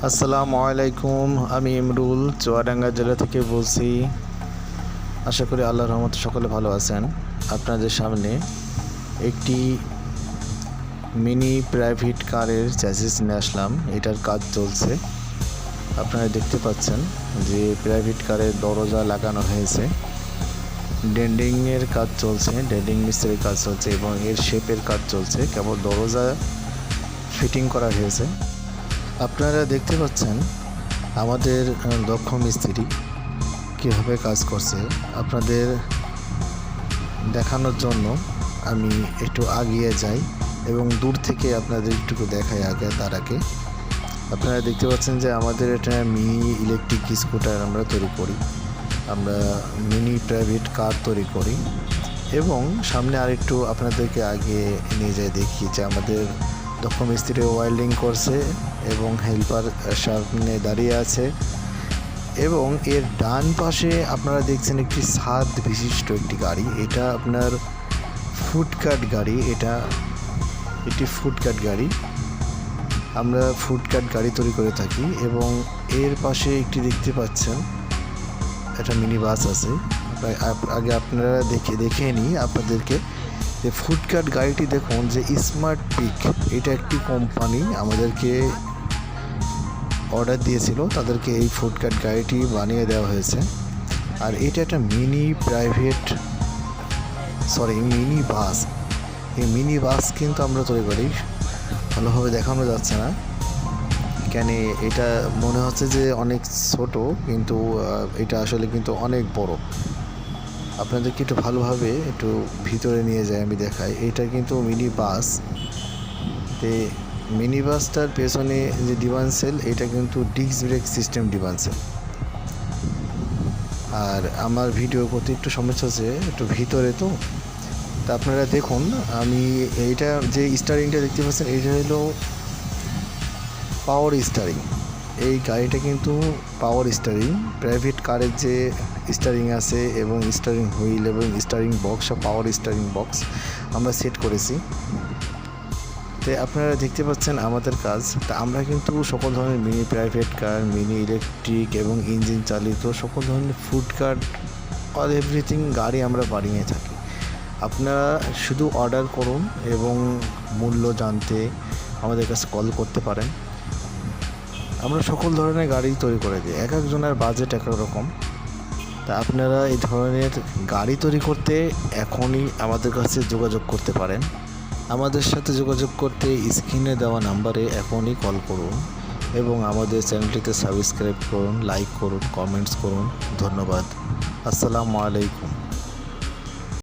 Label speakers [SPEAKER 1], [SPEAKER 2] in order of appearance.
[SPEAKER 1] আসসালামু আলাইকুম। আমি ইমরুল চুয়াডাঙ্গা জেলা থেকে বলছি। আশা করি আল্লাহর রহমতে সকলে ভালো আছেন। আপনাদের সামনে একটি মিনি প্রাইভেট কারের চ্যাসিস নিয়ে আসলাম। এটার কাজ চলছে। আপনারা দেখতে পাচ্ছেন যে প্রাইভেট কারের দরজা লাগানো হয়েছে, ডেন্ডিংয়ের কাজ চলছে, ডেন্ডিং মিস্ত্রির কাজ চলছে এবং এর শেপের কাজ চলছে। কেবল দরজা ফিটিং করা হয়েছে। আপনারা দেখতে পাচ্ছেন আমাদের দক্ষ মিস্ত্রি কীভাবে কাজ করছে। আপনাদের দেখানোর জন্য আমি একটু আগিয়ে যাই এবং দূর থেকে আপনাদের একটু দেখাই তার আগে আপনারা দেখতে পাচ্ছেন যে আমাদের এটা মিনি ইলেকট্রিক স্কুটার আমরা তৈরি করি, আমরা মিনি প্রাইভেট কার তৈরি করি এবং সামনে আরেকটু আপনাদেরকে আগে নিয়ে যাই দেখি যে আমাদের দক্ষ মিস্ত্রি ওয়েল্ডিং করছে এবং হেল্পার সামনে দাঁড়িয়ে আছে এবং এর ডান পাশে আপনারা দেখছেন একটি ছাদ বিশিষ্ট একটি গাড়ি। এটা আপনার ফুডকাট গাড়ি, এটা একটি ফুডকাট গাড়ি। আমরা ফুডকাট গাড়ি তৈরি করে থাকি এবং এর পাশে একটি দেখতে পাচ্ছেন একটা মিনি বাস আছে। আগে আপনারা দেখে নিই আপনাদেরকে যে ফুডকাট গাড়িটি দেখুন যে স্মার্ট পিক, এটা একটি কোম্পানি আমাদেরকে অর্ডার দিয়েছিল, তাদেরকে এই ফুডকাট গাড়িটি বানিয়ে দেওয়া হয়েছে। আর এটা একটা মিনি বাস। এই মিনি বাস কিন্তু আমরা তৈরি করি, ভালোভাবে দেখানো যাচ্ছে না কেন, এটা মনে হচ্ছে যে অনেক ছোট কিন্তু এটা আসলে কিন্তু অনেক বড়। আপনাদেরকে একটু ভালোভাবে একটু ভিতরে নিয়ে যাই, আমি দেখাই। এটা কিন্তু মিনি বাস। মিনি বাসটার পেছনে যে ডিভান্সেল, এটা কিন্তু ডিস্ক ব্রেক সিস্টেম ডিভান্সেল। আর আমার ভিডিও করতে একটু সমস্যা হচ্ছে, একটু ভিতরে তো তা আপনারা দেখুন। আমি এইটা যে স্টারিংটা দেখতে পাচ্ছেন, এটা হলো পাওয়ার স্টারিং। এই গাড়িটা কিন্তু পাওয়ার স্টারিং। প্রাইভেট কারের যে স্টারিং আছে এবং স্টারিং হুইল এবং স্টারিং বক্স, সব পাওয়ার স্টারিং বক্স আমরা সেট করেছি। তো আপনারা দেখতে পাচ্ছেন আমাদের কাজ। তা আমরা কিন্তু সকল ধরনের mini private car, mini electric এবং ইঞ্জিন চালিত সকল ধরনের ফুড কার, অল এভরিথিং গাড়ি আমরা বানিয়ে থাকি। আপনারা শুধু অর্ডার করুন এবং মূল্য জানতে আমাদের কাছে কল করতে পারেন। আমরা সকল ধরনের গাড়ি তৈরি করে দিই, এক একজনের বাজেট এক এক রকম। তা আপনারা এই ধরনের গাড়ি তৈরি করতে এখনই আমাদের কাছে যোগাযোগ করতে পারেন। আমাদের সাথে যোগাযোগ করতে স্ক্রিনে দেওয়া নাম্বারে এখনই কল করুন এবং আমাদের চ্যানেলটিতে সাবস্ক্রাইব করুন, লাইক করুন, কমেন্টস করুন। ধন্যবাদ। আসসালামু আলাইকুম।